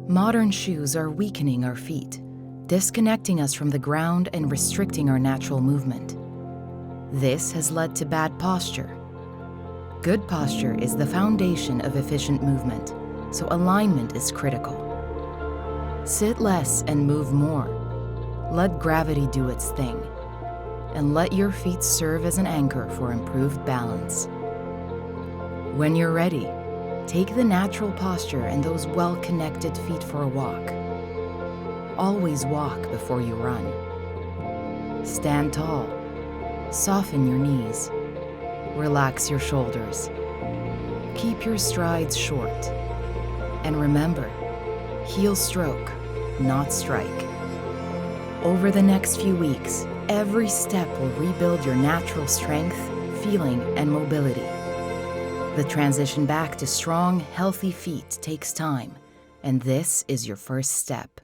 Modern shoes are weakening our feet, disconnecting us from the ground and restricting our natural movement. This has led to bad posture. Good posture is the foundation of efficient movement, so alignment is critical. Sit less and move more. Let gravity do its thing, and let your feet serve as an anchor for improved balance. When you're ready, take the natural posture and those well-connected feet for a walk. Always walk before you run. Stand tall. Soften your knees. Relax your shoulders. Keep your strides short. And remember, heel stroke, not strike. Over the next few weeks, every step will rebuild your natural strength, feeling, and mobility. The transition back to strong, healthy feet takes time, and this is your first step.